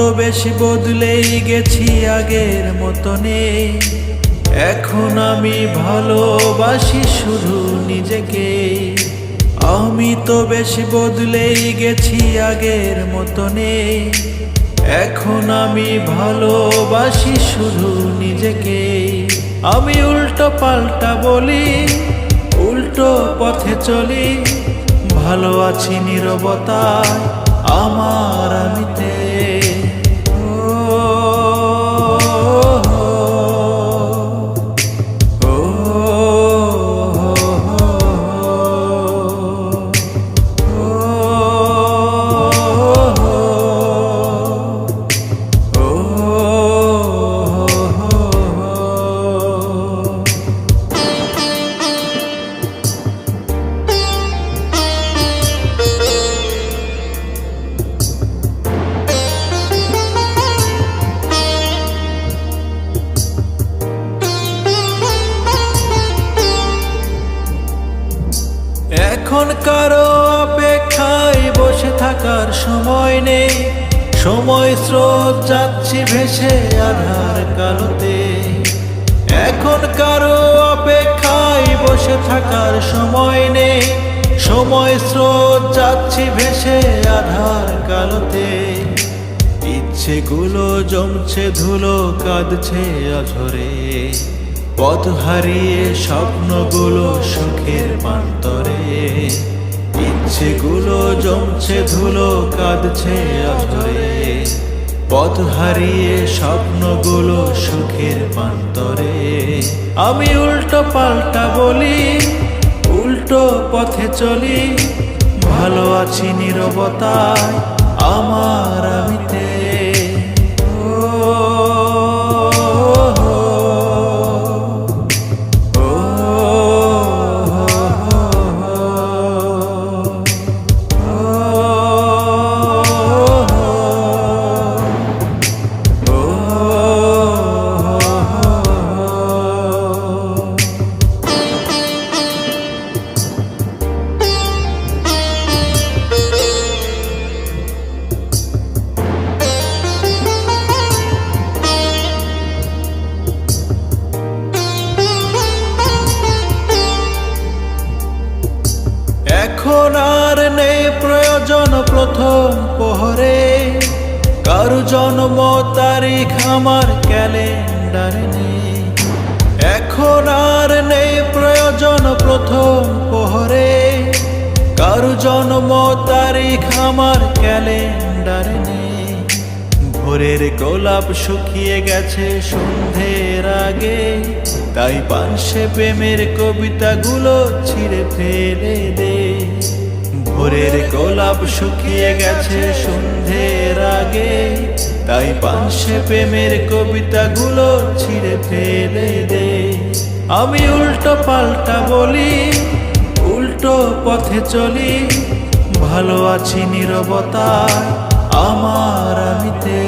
তো বেশি বদলেই গেছি, আগের মতো নেই। এখন আমি ভালোবাসি শুধু নিজেকে। আমি তো বেশি বদলেই গেছি, আগের মতো নেই। এখন আমি ভালোবাসি শুধু নিজেকে। আমি উল্টো পাল্টা বলি, উল্টো পথে চলি, ভালো আছি নীরবতায় আমার আমিতে। এখন কারো অপেক্ষায় বসে থাকার সময় নেই। সময় স্রোত যাচ্ছি ভেসে আধার কালোতে। এখন কারো অপেক্ষায় বসে থাকার সময় নেই। সময় স্রোত যাচ্ছি ভেসে আধার কালোতে। ইচ্ছেগুলো জমছে ধুলো, কাঁদছে অঝরে। পথ হারিয়ে স্বপ্নগুলো সুখের প্রান্তরে। ইচ্ছেগুলো জমছে ধুলো, কাঁদছে অঝরে। পথ হারিয়ে স্বপ্নগুলো সুখের প্রান্তরে। আমি উল্টো পাল্টা বলি, উল্টো পথে চলি, ভালো আছি নীরবতায় আমার আমিতে। এখন আর নেই প্রয়োজন প্রথম প্রহরে। কারো জন্ম তারিখ আমার ক্যালেন্ডারে নেই। এখন আর নেই প্রয়োজন প্রথম প্রহরে। কারো জন্ম তারিখ আমার ক্যালেন্ডারে নেই। ভোরের গোলাপ শুকিয়ে গেছে সন্ধ্যের আগে, তাই পানসে প্রেমের কবিতাগুলো ছিঁড়ে ফেলে দে। ভোরের গোলাপ শুকিয়ে গেছে সন্ধ্যের আগে, তাই পানসে প্রেমের কবিতাগুলো ছিঁড়ে ফেলে দে। আমি উল্টো পাল্টা বলি, উল্টো পথে চলি, ভালো আছি নীরবতায় আমার আমিতে।